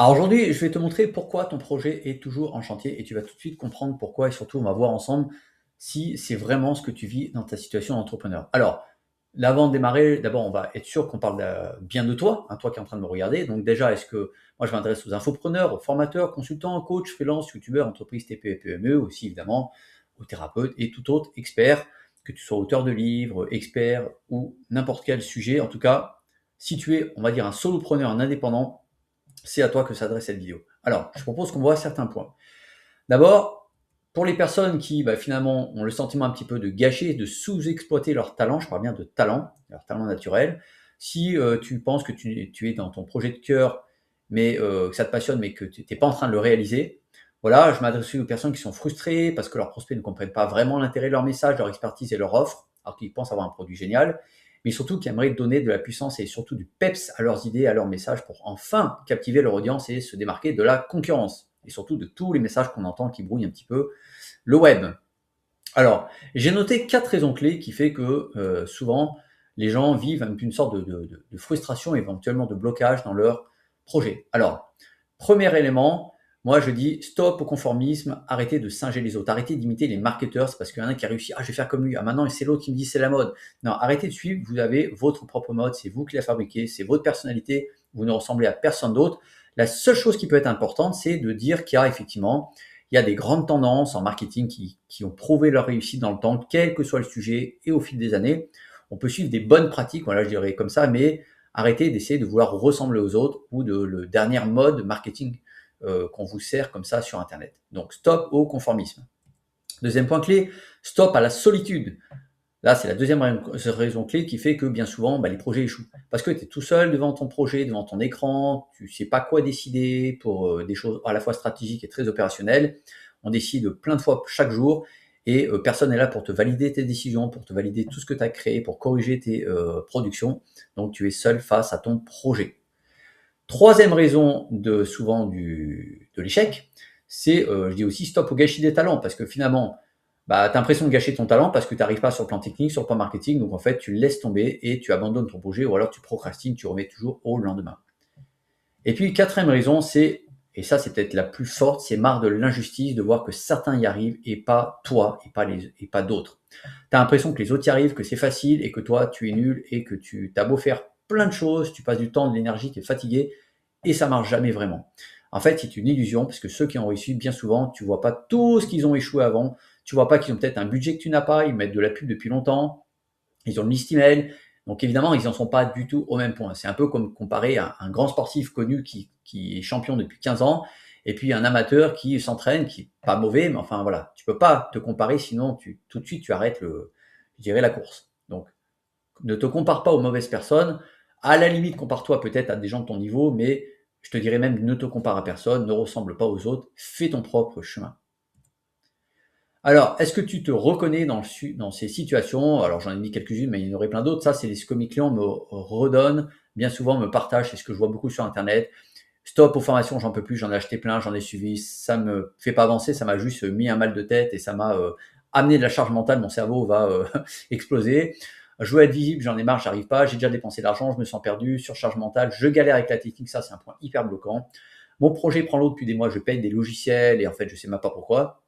Alors aujourd'hui, je vais te montrer pourquoi ton projet est toujours en chantier et tu vas tout de suite comprendre pourquoi et surtout on va voir ensemble si c'est vraiment ce que tu vis dans ta situation d'entrepreneur. Alors, là, avant de démarrer, d'abord on va être sûr qu'on parle bien de toi, hein, toi qui es en train de me regarder. Donc déjà, est-ce que moi je m'adresse aux infopreneurs, aux formateurs, consultants, coachs, freelance, youtubeurs, entreprises TPE et PME, aussi évidemment aux thérapeutes et tout autre expert, que tu sois auteur de livres, expert ou n'importe quel sujet. En tout cas, si tu es, on va dire, un solopreneur, un indépendant, c'est à toi que s'adresse cette vidéo. Alors, je propose qu'on voit certains points. D'abord, pour les personnes qui finalement ont le sentiment un petit peu de gâcher, de sous-exploiter leur talent, je parle bien de talent, leur talent naturel, si tu penses que tu es dans ton projet de cœur, mais que ça te passionne, mais que tu n'es pas en train de le réaliser, voilà, je m'adresse aussi aux personnes qui sont frustrées parce que leurs prospects ne comprennent pas vraiment l'intérêt de leur message, leur expertise et leur offre, alors qu'ils pensent avoir un produit génial, mais surtout qui aimeraient donner de la puissance et surtout du peps à leurs idées, à leurs messages pour enfin captiver leur audience et se démarquer de la concurrence et surtout de tous les messages qu'on entend qui brouillent un petit peu le web. Alors, j'ai noté 4 raisons clés qui fait que souvent les gens vivent une sorte de frustration, éventuellement de blocage dans leur projet. Alors, premier élément, moi je dis stop au conformisme, arrêtez de singer les autres, arrêtez d'imiter les marketeurs, c'est parce qu'il y en a un qui a réussi, ah je vais faire comme lui, ah maintenant c'est l'autre qui me dit c'est la mode. Non, arrêtez de suivre, vous avez votre propre mode, c'est vous qui la fabriquez, c'est votre personnalité, vous ne ressemblez à personne d'autre. La seule chose qui peut être importante, c'est de dire qu'il y a effectivement il y a des grandes tendances en marketing qui ont prouvé leur réussite dans le temps, quel que soit le sujet et au fil des années. On peut suivre des bonnes pratiques, voilà, je dirais comme ça, mais arrêtez d'essayer de vouloir ressembler aux autres ou de le dernier mode marketing qu'on vous sert comme ça sur Internet. Donc stop au conformisme. Deuxième point clé, stop à la solitude. Là, c'est la deuxième raison clé qui fait que bien souvent, les projets échouent. Parce que tu es tout seul devant ton projet, devant ton écran, tu ne sais pas quoi décider pour des choses à la fois stratégiques et très opérationnelles. On décide plein de fois chaque jour et personne n'est là pour te valider tes décisions, pour te valider tout ce que tu as créé, pour corriger tes productions. Donc tu es seul face à ton projet. Troisième raison de l'échec, c'est, je dis aussi stop au gâchis des talents, parce que finalement, tu as l'impression de gâcher ton talent parce que tu n'arrives pas sur le plan technique, sur le plan marketing, donc en fait, tu laisses tomber et tu abandonnes ton projet, ou alors tu procrastines, tu remets toujours au lendemain. Et puis, quatrième raison, c'est, et ça c'est peut-être la plus forte, c'est marre de l'injustice, de voir que certains y arrivent et pas toi, et pas d'autres. Tu as l'impression que les autres y arrivent, que c'est facile, et que toi, tu es nul, et que tu as beau faire plein de choses, tu passes du temps, de l'énergie, tu es fatigué, et ça marche jamais vraiment. En fait, c'est une illusion, parce que ceux qui ont réussi, bien souvent, tu vois pas tout ce qu'ils ont échoué avant, tu vois pas qu'ils ont peut-être un budget que tu n'as pas, ils mettent de la pub depuis longtemps, ils ont une liste email, donc évidemment, ils n'en sont pas du tout au même point. C'est un peu comme comparer un grand sportif connu qui est champion depuis 15 ans, et puis un amateur qui s'entraîne, qui est pas mauvais, mais enfin voilà, tu peux pas te comparer, sinon tout de suite tu arrêtes je dirais la course. Donc ne te compare pas aux mauvaises personnes. À la limite, compare-toi peut-être à des gens de ton niveau, mais je te dirais même ne te compare à personne, ne ressemble pas aux autres, fais ton propre chemin. Alors, est-ce que tu te reconnais dans ces situations? Alors, j'en ai mis quelques-unes, mais il y en aurait plein d'autres. Ça, c'est ce que mes clients me redonnent, bien souvent me partagent, c'est ce que je vois beaucoup sur Internet. Stop aux formations, j'en peux plus, j'en ai acheté plein, j'en ai suivi, ça me fait pas avancer, ça m'a juste mis un mal de tête et ça m'a amené de la charge mentale, mon cerveau va exploser. Je veux être visible, j'en ai marre, j'arrive pas, j'ai déjà dépensé de l'argent, je me sens perdu, surcharge mentale, je galère avec la technique, ça c'est un point hyper bloquant. Mon projet prend l'eau depuis des mois, je paye des logiciels et en fait je sais même pas pourquoi.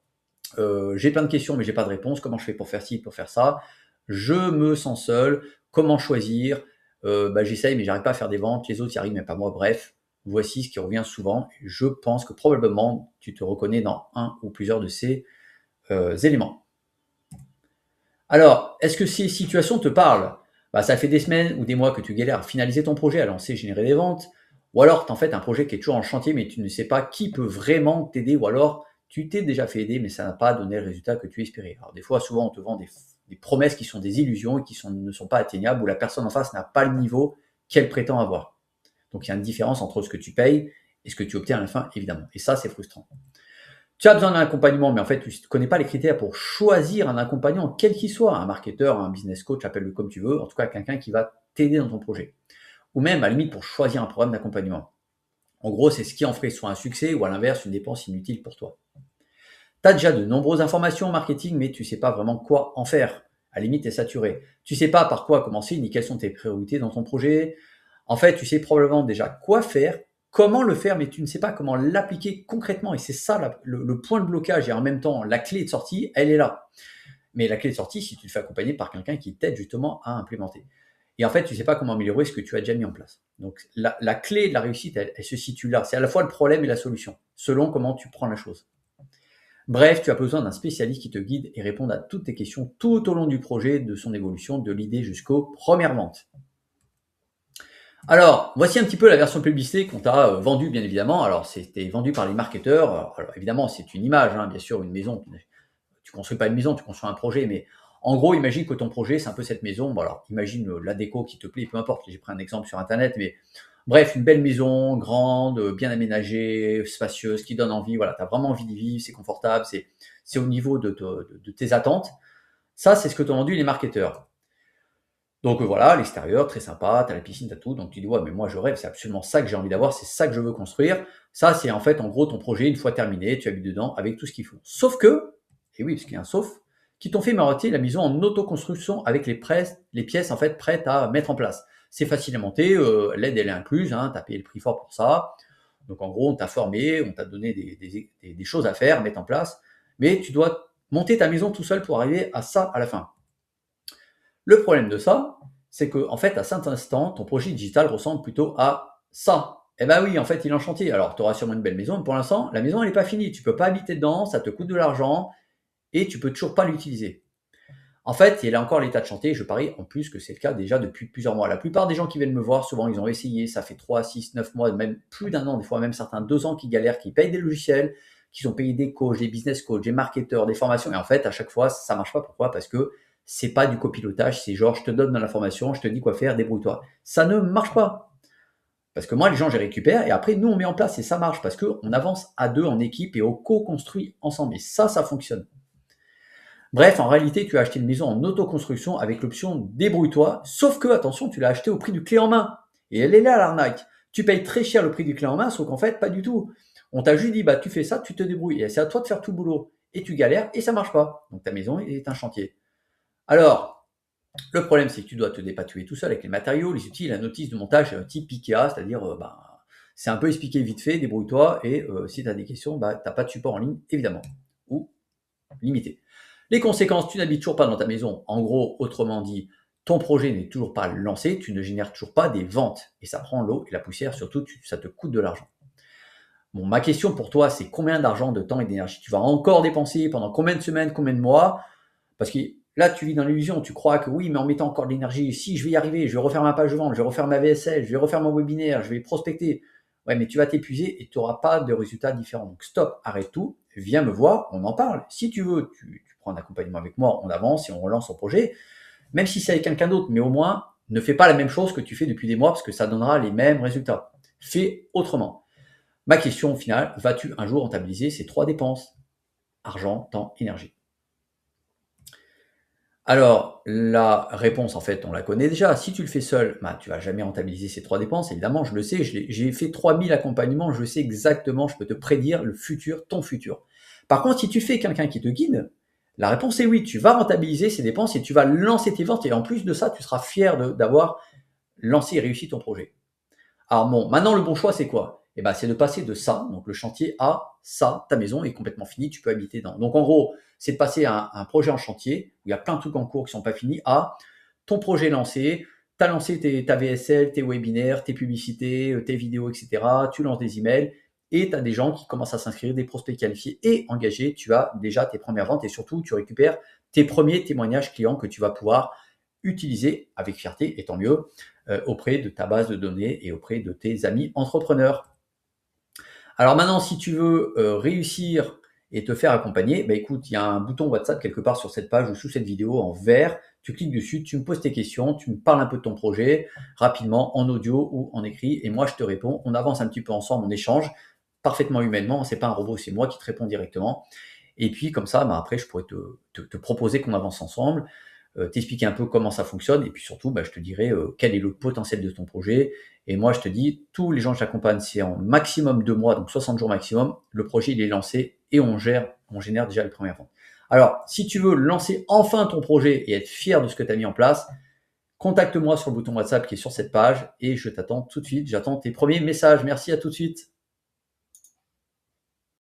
J'ai plein de questions mais j'ai pas de réponse, comment je fais pour faire ci, pour faire ça? Je me sens seul, comment choisir? J'essaye mais j'arrive pas à faire des ventes, les autres y arrivent mais pas moi, bref. Voici ce qui revient souvent. Je pense que probablement tu te reconnais dans un ou plusieurs de ces éléments. Alors, est-ce que ces situations te parlent? Ça fait des semaines ou des mois que tu galères à finaliser ton projet, à lancer, générer des ventes, ou alors tu en fait un projet qui est toujours en chantier, mais tu ne sais pas qui peut vraiment t'aider, ou alors tu t'es déjà fait aider, mais ça n'a pas donné le résultat que tu espérais. Alors des fois, souvent, on te vend des promesses qui sont des illusions et qui ne sont pas atteignables, où la personne en face n'a pas le niveau qu'elle prétend avoir. Donc il y a une différence entre ce que tu payes et ce que tu obtiens à la fin, évidemment. Et ça, c'est frustrant. Tu as besoin d'un accompagnement, mais en fait, tu ne connais pas les critères pour choisir un accompagnant, quel qu'il soit, un marketeur, un business coach, appelle-le comme tu veux, en tout cas quelqu'un qui va t'aider dans ton projet. Ou même, à la limite, pour choisir un programme d'accompagnement. En gros, c'est ce qui en ferait soit un succès ou à l'inverse, une dépense inutile pour toi. Tu as déjà de nombreuses informations en marketing, mais tu ne sais pas vraiment quoi en faire. À la limite, tu es saturé. Tu ne sais pas par quoi commencer, ni quelles sont tes priorités dans ton projet. En fait, tu sais probablement déjà quoi faire, comment le faire, mais tu ne sais pas comment l'appliquer concrètement. Et c'est ça le point de blocage et en même temps la clé de sortie, elle est là. Mais la clé de sortie, si tu te fais accompagner par quelqu'un qui t'aide justement à implémenter. Et en fait, tu ne sais pas comment améliorer ce que tu as déjà mis en place. Donc la clé de la réussite, elle se situe là. C'est à la fois le problème et la solution, selon comment tu prends la chose. Bref, tu as besoin d'un spécialiste qui te guide et réponde à toutes tes questions tout au long du projet, de son évolution, de l'idée jusqu'aux premières ventes. Alors, voici un petit peu la version publicité qu'on t'a vendue, bien évidemment. Alors, c'était vendu par les marketeurs. Alors, évidemment, c'est une image, hein, bien sûr, une maison. Tu construis pas une maison, tu construis un projet, mais en gros, imagine que ton projet, c'est un peu cette maison. Bon, alors, imagine la déco qui te plaît, peu importe. J'ai pris un exemple sur Internet, mais bref, une belle maison, grande, bien aménagée, spacieuse, qui donne envie. Voilà, tu as vraiment envie d'y vivre, c'est confortable, c'est au niveau de tes attentes. Ça, c'est ce que t'ont vendu les marketeurs. Donc voilà, l'extérieur, très sympa, tu as la piscine, tu as tout. Donc tu dis, ouais, mais moi je rêve, c'est absolument ça que j'ai envie d'avoir, c'est ça que je veux construire. Ça, c'est en fait, en gros, ton projet, une fois terminé, tu habites dedans avec tout ce qu'il faut. Sauf que, et oui, parce qu'il y a un sauf, qui t'ont fait marotter la maison en autoconstruction avec les pièces en fait prêtes à mettre en place. C'est facile à monter, l'aide elle est incluse, hein, tu as payé le prix fort pour ça. Donc en gros, on t'a formé, on t'a donné des choses à faire, à mettre en place, mais tu dois monter ta maison tout seul pour arriver à ça à la fin. Le problème de ça, c'est que en fait, à cet instant, ton projet digital ressemble plutôt à ça. Eh ben oui, en fait, il est en chantier. Alors, tu auras sûrement une belle maison, mais pour l'instant, la maison, elle n'est pas finie. Tu peux pas habiter dedans, ça te coûte de l'argent et tu peux toujours pas l'utiliser. En fait, il a encore l'état de chantier. Je parie en plus que c'est le cas déjà depuis plusieurs mois. La plupart des gens qui viennent me voir, souvent, ils ont essayé. Ça fait 3, 6, 9 mois, même plus d'un an, des fois même certains 2 ans qui galèrent, qui payent des logiciels, qui ont payé des coachs, des business coachs, des marketeurs, des formations. Et en fait, à chaque fois, ça marche pas. Pourquoi? Parce que c'est pas du copilotage. C'est genre, je te donne de l'information, je te dis quoi faire, débrouille-toi. Ça ne marche pas. Parce que moi, les gens, je les récupère et après, nous, on met en place et ça marche parce qu'on avance à deux en équipe et on co-construit ensemble. Et ça fonctionne. Bref, en réalité, tu as acheté une maison en autoconstruction avec l'option débrouille-toi, sauf que, attention, tu l'as acheté au prix du clé en main. Et elle est là, l'arnaque. Tu payes très cher le prix du clé en main, sauf qu'en fait, pas du tout. On t'a juste dit, bah, tu fais ça, tu te débrouilles. Et c'est à toi de faire tout le boulot. Et tu galères et ça marche pas. Donc ta maison est un chantier. Alors, le problème, c'est que tu dois te dépatouiller tout seul avec les matériaux, les outils, la notice de montage type IKEA, c'est-à-dire, c'est un peu expliqué vite fait, débrouille-toi. Et si tu as des questions, bah, tu n'as pas de support en ligne, évidemment. Ou limité. Les conséquences, tu n'habites toujours pas dans ta maison. En gros, autrement dit, ton projet n'est toujours pas lancé, tu ne génères toujours pas des ventes. Et ça prend l'eau et la poussière, surtout, ça te coûte de l'argent. Bon, ma question pour toi, c'est combien d'argent, de temps et d'énergie tu vas encore dépenser pendant combien de semaines, combien de mois? Parce que là, tu vis dans l'illusion, tu crois que oui, mais en mettant encore de l'énergie, si je vais y arriver, je vais refaire ma page de vente, je vais refaire ma VSL, je vais refaire mon webinaire, je vais prospecter. Ouais, mais tu vas t'épuiser et tu n'auras pas de résultats différents. Donc stop, arrête tout, viens me voir, on en parle. Si tu veux, tu prends un accompagnement avec moi, on avance et on relance ton projet. Même si c'est avec quelqu'un d'autre, mais au moins, ne fais pas la même chose que tu fais depuis des mois parce que ça donnera les mêmes résultats. Fais autrement. Ma question au final, vas-tu un jour rentabiliser ces 3 dépenses? Argent, temps, énergie. Alors, la réponse, en fait, on la connaît déjà. Si tu le fais seul, bah, tu vas jamais rentabiliser ces 3 dépenses. Évidemment, je le sais, j'ai fait 3000 accompagnements, je sais exactement, je peux te prédire le futur, ton futur. Par contre, si tu fais quelqu'un qui te guide, la réponse est oui, tu vas rentabiliser ces dépenses et tu vas lancer tes ventes. Et en plus de ça, tu seras fier d'avoir lancé et réussi ton projet. Alors bon, maintenant, le bon choix, c'est quoi? Eh ben, c'est de passer de ça, donc le chantier, à ça, ta maison est complètement finie, tu peux habiter dedans. Donc en gros, c'est de passer à un projet en chantier, où il y a plein de trucs en cours qui sont pas finis, à ton projet lancé, tu as lancé ta VSL, tes webinaires, tes publicités, tes vidéos, etc. Tu lances des emails, et tu as des gens qui commencent à s'inscrire, des prospects qualifiés et engagés, tu as déjà tes premières ventes, et surtout, tu récupères tes premiers témoignages clients que tu vas pouvoir utiliser avec fierté, et tant mieux, auprès de ta base de données et auprès de tes amis entrepreneurs. Alors maintenant, si tu veux réussir et te faire accompagner, bah écoute, il y a un bouton WhatsApp quelque part sur cette page ou sous cette vidéo en vert. Tu cliques dessus, tu me poses tes questions, tu me parles un peu de ton projet rapidement en audio ou en écrit et moi je te réponds. On avance un petit peu ensemble, on échange parfaitement humainement. C'est pas un robot, c'est moi qui te réponds directement. Et puis comme ça, bah, après je pourrais te proposer qu'on avance ensemble. T'expliquer un peu comment ça fonctionne et puis surtout, bah, je te dirai quel est le potentiel de ton projet. Et moi, je te dis, tous les gens que j'accompagne, c'est en maximum 2 mois, donc 60 jours maximum. Le projet, il est lancé et on génère déjà les premières ventes. Alors, si tu veux lancer enfin ton projet et être fier de ce que tu as mis en place, contacte-moi sur le bouton WhatsApp qui est sur cette page et je t'attends tout de suite. J'attends tes premiers messages. Merci, à tout de suite.